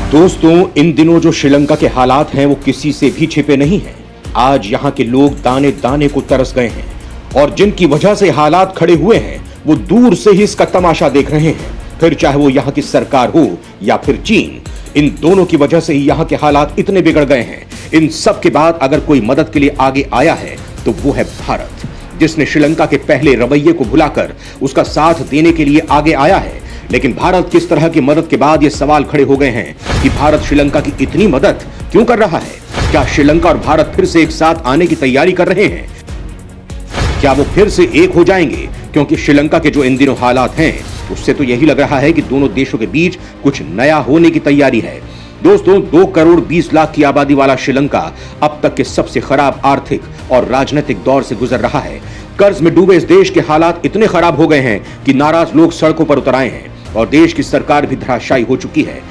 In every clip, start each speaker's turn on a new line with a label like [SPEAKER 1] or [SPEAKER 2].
[SPEAKER 1] दोस्तों, इन दिनों जो श्रीलंका के हालात हैं वो किसी से भी छिपे नहीं हैं। आज यहाँ के लोग दाने दाने को तरस गए हैं और जिनकी वजह से हालात खड़े हुए हैं वो दूर से ही इसका तमाशा देख रहे हैं। फिर चाहे वो यहाँ की सरकार हो या फिर चीन, इन दोनों की वजह से ही यहाँ के हालात इतने बिगड़ गए हैं। इन सब के बाद अगर कोई मदद के लिए आगे आया है तो वो है भारत, जिसने श्रीलंका के पहले रवैये को भुलाकर उसका साथ देने के लिए आगे आया है। लेकिन भारत किस तरह की मदद के बाद ये सवाल खड़े हो गए हैं कि भारत श्रीलंका की इतनी मदद क्यों कर रहा है? क्या श्रीलंका और भारत फिर से एक साथ आने की तैयारी कर रहे हैं? क्या वो फिर से एक हो जाएंगे? क्योंकि श्रीलंका के जो इन दिनों हालात हैं उससे तो यही लग रहा है कि दोनों देशों के बीच कुछ नया होने की तैयारी है। दोस्तों, 2 करोड़ 20 लाख की आबादी वाला श्रीलंका अब तक के सबसे खराब आर्थिक और राजनीतिक दौर से गुजर रहा है। कर्ज में डूबे इस देश के हालात इतने खराब हो गए हैं कि नाराज लोग सड़कों पर उतर आए हैं और देश की सरकार भी धराशायी हो चुकी है।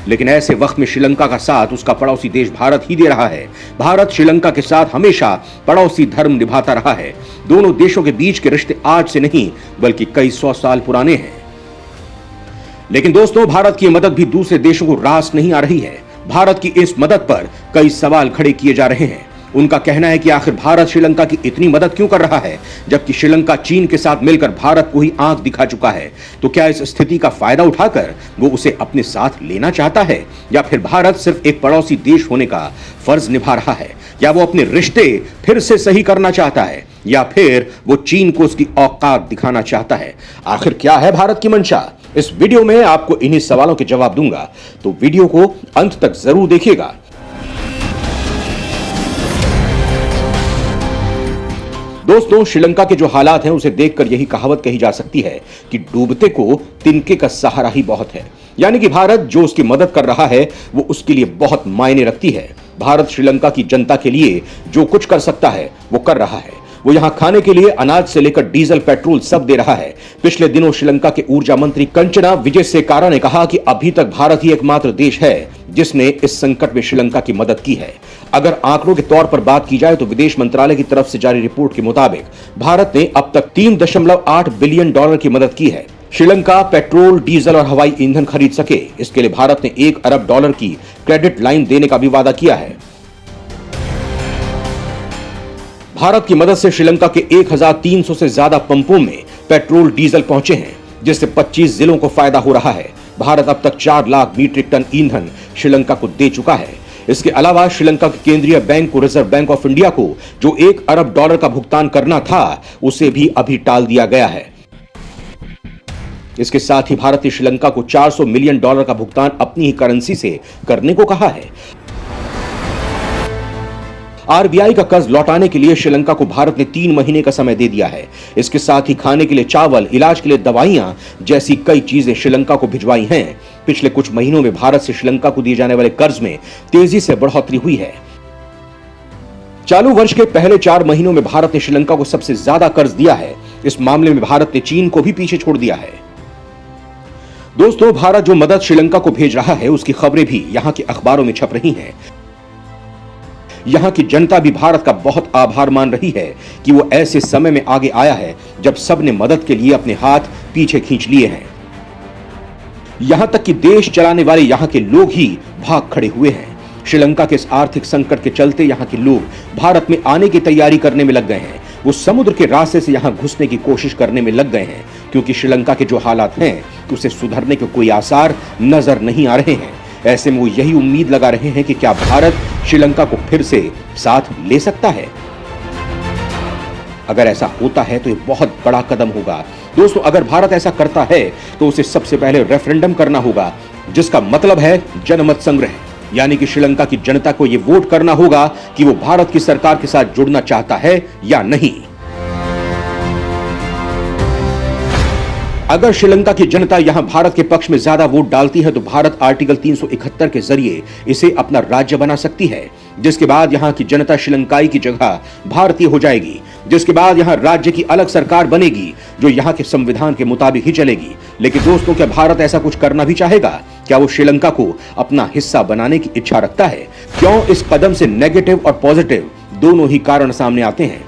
[SPEAKER 1] लेकिन ऐसे वक्त में श्रीलंका का साथ उसका पड़ोसी देश भारत ही दे रहा है। भारत श्रीलंका के साथ हमेशा पड़ोसी धर्म निभाता रहा है। दोनों देशों के बीच के रिश्ते आज से नहीं बल्कि कई 100 साल पुराने हैं। लेकिन दोस्तों, भारत की मदद भी दूसरे देशों को रास नहीं आ रही है। भारत की इस मदद पर कई सवाल खड़े किए जा रहे हैं। उनका कहना है कि आखिर भारत श्रीलंका की इतनी मदद क्यों कर रहा है, जबकि श्रीलंका चीन के साथ मिलकर भारत को ही आंख दिखा चुका है। तो क्या इस स्थिति का फायदा उठाकर वो उसे अपने साथ लेना चाहता है, या फिर भारत सिर्फ एक पड़ोसी देश होने का फर्ज निभा रहा है, या वो अपने रिश्ते फिर से सही करना चाहता है, या फिर वो चीन को उसकी औकात दिखाना चाहता है? आखिर क्या है भारत की मंशा? इस वीडियो में आपको इन्हीं सवालों के जवाब दूंगा, तो वीडियो को अंत तक जरूर देखिएगा। दोस्तों, श्रीलंका के जो हालात हैं उसे देखकर यही कहावत कही जा सकती है कि डूबते को तिनके का सहारा ही बहुत है। यानी कि भारत जो उसकी मदद कर रहा है वो उसके लिए बहुत मायने रखती है। भारत श्रीलंका की जनता के लिए जो कुछ कर सकता है वो कर रहा है। वो यहां खाने के लिए अनाज से लेकर डीजल पेट्रोल सब दे रहा है। पिछले दिनों श्रीलंका के ऊर्जा मंत्री कंचना विजयसेकारा ने कहा कि अभी तक भारत ही एकमात्र देश है जिसने इस संकट में श्रीलंका की मदद की है। अगर आंकड़ों के तौर पर बात की जाए तो विदेश मंत्रालय की तरफ से जारी रिपोर्ट के मुताबिक भारत ने अब तक $3.8 बिलियन की मदद की है। श्रीलंका पेट्रोल, डीजल और हवाई ईंधन खरीद सके, इसके लिए भारत ने $1 अरब की क्रेडिट लाइन देने का भी वादा किया है। भारत की मदद से श्रीलंका के 1300 से ज्यादा पंपों में पेट्रोल डीजल पहुंचे हैं, जिससे 25 जिलों को फायदा हो रहा है। भारत अब तक 4 लाख मीट्रिक टन ईंधन श्रीलंका को दे चुका है। इसके अलावा श्रीलंका के केंद्रीय बैंक को रिजर्व बैंक ऑफ इंडिया को जो $1 अरब का भुगतान करना था उसे भी अभी टाल दिया गया है। इसके साथ ही भारत ने श्रीलंका को $400 मिलियन का भुगतान अपनी ही करेंसी से करने को कहा है। आरबीआई का कर्ज लौटाने के लिए श्रीलंका को भारत ने 3 महीने का समय दे दिया है। इसके साथ ही खाने के लिए चावल, इलाज के लिए दवाइयां जैसी कई चीजें श्रीलंका को भिजवाई हैं। पिछले कुछ महीनों में भारत से श्रीलंका को दिए जाने वाले कर्ज में तेजी से बढ़ोतरी हुई है। चालू वर्ष के पहले 4 महीनों में भारत ने श्रीलंका को सबसे ज्यादा कर्ज दिया है। इस मामले में भारत ने चीन को भी पीछे छोड़ दिया है। दोस्तों, भारत जो मदद श्रीलंका को भेज रहा है उसकी खबरें भी यहाँ के अखबारों में छप रही हैं। यहां की जनता भी भारत का बहुत आभार मान रही है कि वो ऐसे समय में आगे आया है जब सबने मदद के लिए अपने हाथ पीछे खींच लिए हैं। यहां तक कि देश चलाने वाले यहां के लोग ही भाग खड़े हुए हैं। श्रीलंका के इस आर्थिक संकट के चलते यहां के लोग भारत में आने की तैयारी करने में लग गए हैं। वो समुद्र के रास्ते से यहां घुसने की कोशिश करने में लग गए हैं, क्योंकि श्रीलंका के जो हालात हैं उसे सुधरने के कोई आसार नजर नहीं आ रहे हैं। ऐसे में वो यही उम्मीद लगा रहे हैं कि क्या भारत श्रीलंका को फिर से साथ ले सकता है। अगर ऐसा होता है तो ये बहुत बड़ा कदम होगा। दोस्तों, अगर भारत ऐसा करता है तो उसे सबसे पहले रेफरेंडम करना होगा, जिसका मतलब है जनमत संग्रह। यानी कि श्रीलंका की जनता को यह वोट करना होगा कि वो भारत की सरकार के साथ जुड़ना चाहता है या नहीं। अगर श्रीलंका की जनता यहां भारत के पक्ष में ज्यादा वोट डालती है तो भारत आर्टिकल 371 के जरिए इसे अपना राज्य बना सकती है, जिसके बाद यहां की जनता श्रीलंकाई की जगह भारतीय हो जाएगी। जिसके बाद यहां राज्य की अलग सरकार बनेगी जो यहां के संविधान के मुताबिक ही चलेगी। लेकिन दोस्तों, क्या भारत ऐसा कुछ करना भी चाहेगा? क्या वो श्रीलंका को अपना हिस्सा बनाने की इच्छा रखता है? क्यों इस कदम से नेगेटिव और पॉजिटिव दोनों ही कारण सामने आते हैं।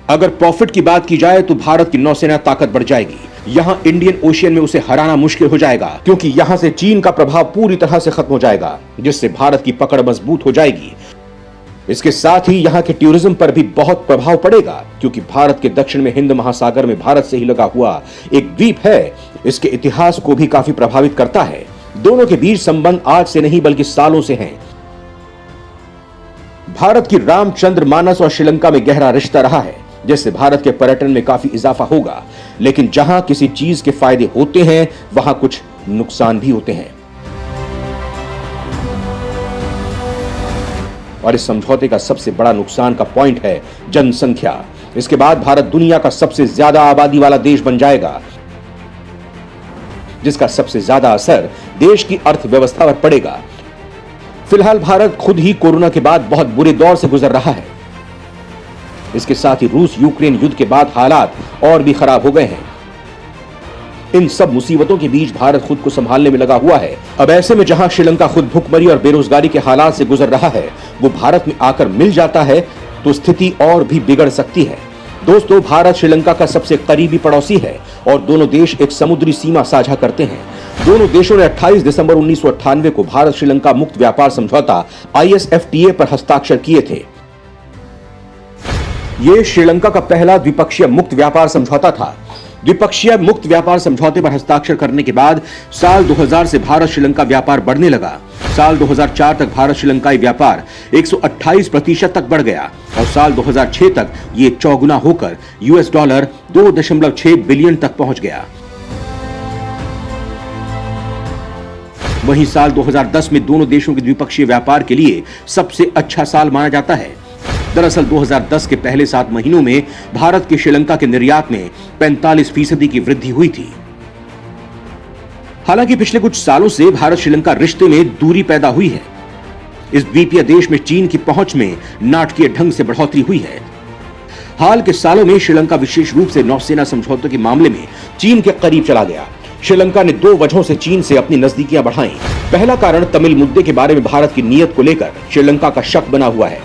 [SPEAKER 1] अगर प्रॉफिट की बात की जाए तो भारत की नौसेना ताकत बढ़ जाएगी। यहां इंडियन ओशियन में उसे हराना मुश्किल हो जाएगा, क्योंकि यहां से चीन का प्रभाव पूरी तरह से खत्म हो जाएगा, जिससे भारत की पकड़ मजबूत हो जाएगी। इसके साथ ही यहां के टूरिज्म पर भी बहुत प्रभाव पड़ेगा, क्योंकि भारत के दक्षिण में हिंद महासागर में भारत से ही लगा हुआ एक द्वीप है। इसके इतिहास को भी काफी प्रभावित करता है। दोनों के बीच संबंध आज से नहीं बल्कि सालों से हैं। भारत की रामचंद्र मानस और श्रीलंका में गहरा रिश्ता रहा है, जिससे भारत के पर्यटन में काफी इजाफा होगा। लेकिन जहां किसी चीज के फायदे होते हैं, वहां कुछ नुकसान भी होते हैं। और इस समझौते का सबसे बड़ा नुकसान का पॉइंट है जनसंख्या। इसके बाद भारत दुनिया का सबसे ज्यादा आबादी वाला देश बन जाएगा, जिसका सबसे ज्यादा असर देश की अर्थव्यवस्था पर पड़ेगा। फिलहाल भारत खुद ही कोरोना के बाद बहुत बुरे दौर से गुजर रहा है। इसके साथ ही रूस यूक्रेन युद्ध के बाद हालात और भी खराब हो गए हैं। इन सब मुसीबतों के बीच भारत खुद को संभालने में लगा हुआ है। अब ऐसे में जहां श्रीलंका खुद भुखमरी और बेरोजगारी के हालात से गुजर रहा है, वो भारत में आकर मिल जाता है तो स्थिति और भी बिगड़ सकती है। दोस्तों, भारत श्रीलंका का सबसे करीबी पड़ोसी है और दोनों देश एक समुद्री सीमा साझा करते हैं। दोनों देशों ने 28 दिसंबर 1998 को भारत श्रीलंका मुक्त व्यापार समझौता ISFTA पर हस्ताक्षर किए थे। यह श्रीलंका का पहला द्विपक्षीय मुक्त व्यापार समझौता था। द्विपक्षीय मुक्त व्यापार समझौते पर हस्ताक्षर करने के बाद साल 2000 से भारत श्रीलंका व्यापार बढ़ने लगा। साल 2004 तक भारत श्रीलंकाई व्यापार 128% तक बढ़ गया और साल 2006 तक ये चौगुना होकर $2.6 बिलियन तक पहुंच गया। वहीं साल 2010 में दोनों देशों के द्विपक्षीय व्यापार के लिए सबसे अच्छा साल माना जाता है। दरअसल 2010 के पहले 7 महीनों में भारत के श्रीलंका के निर्यात में 45% की वृद्धि हुई थी। हालांकि पिछले कुछ सालों से भारत श्रीलंका रिश्ते में दूरी पैदा हुई है। इस द्वीपीय देश में चीन की पहुंच में नाटकीय ढंग से बढ़ोतरी हुई है। हाल के सालों में श्रीलंका विशेष रूप से नौसेना समझौतों के मामले में चीन के करीब चला गया। श्रीलंका ने 2 वजहों से चीन से अपनी नजदीकियां बढ़ाई। पहला कारण तमिल मुद्दे के बारे में भारत की नीयत को लेकर श्रीलंका का शक बना हुआ है।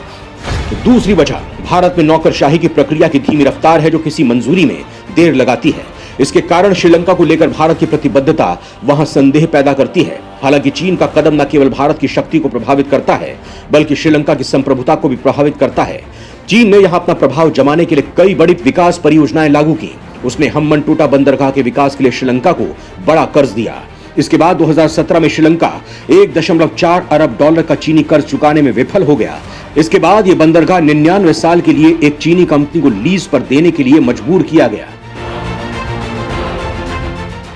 [SPEAKER 1] दूसरी वजह भारत में नौकरशाही की प्रक्रिया की धीमी रफ्तार है, जो किसी मंजूरी में देर लगाती है। इसके कारण श्रीलंका को लेकर भारत की प्रतिबद्धता वहां संदेह पैदा करती है। हालांकि चीन का कदम न केवल भारत की शक्ति को प्रभावित करता है, बल्कि श्रीलंका की संप्रभुता को भी प्रभावित करता है। चीन ने यहां अपना प्रभाव जमाने के लिए कई बड़ी विकास परियोजनाएं लागू की। उसने हम्बनटोटा बंदरगाह के विकास के लिए श्रीलंका को बड़ा कर्ज दिया। इसके बाद 2017 में श्रीलंका $1.4 अरब का चीनी कर्ज चुकाने में विफल हो गया। इसके बाद यह बंदरगाह 99 साल के लिए एक चीनी कंपनी को लीज पर देने के लिए मजबूर किया गया।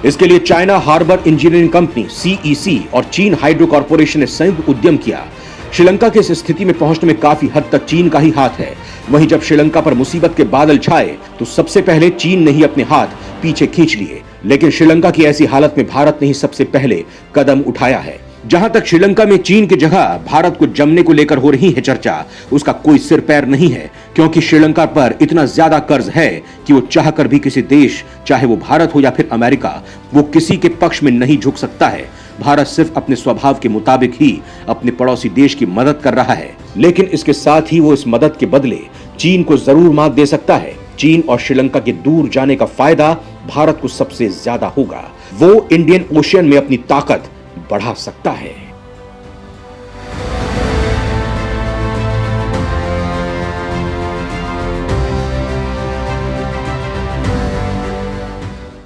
[SPEAKER 1] इसके लिए China harbour engineering company CEC और चीन हाइड्रो कॉर्पोरेशन ने संयुक्त उद्यम किया। श्रीलंका की इस स्थिति में पहुंचने में काफी हद तक चीन का ही हाथ है। वहीं जब श्रीलंका पर मुसीबत के बादल छाए तो सबसे पहले चीन ने ही अपने हाथ पीछे खींच लिए। लेकिन श्रीलंका की ऐसी हालत में भारत ने ही सबसे पहले कदम उठाया है। जहां तक श्रीलंका में चीन की जगह भारत को जमने को लेकर हो रही है चर्चा, उसका कोई सिर पैर नहीं है, क्योंकि श्रीलंका पर इतना ज्यादा कर्ज है कि वो चाहकर भी किसी देश, चाहे वो भारत हो या फिर अमेरिका, वो किसी के पक्ष में नहीं झुक सकता है। भारत सिर्फ अपने स्वभाव के मुताबिक ही अपने पड़ोसी देश की मदद कर रहा है, लेकिन इसके साथ ही वो इस मदद के बदले चीन को जरूर मात दे सकता है। चीन और श्रीलंका के दूर जाने का फायदा भारत को सबसे ज्यादा होगा। वो इंडियन ओशियन में अपनी ताकत बढ़ा सकता है।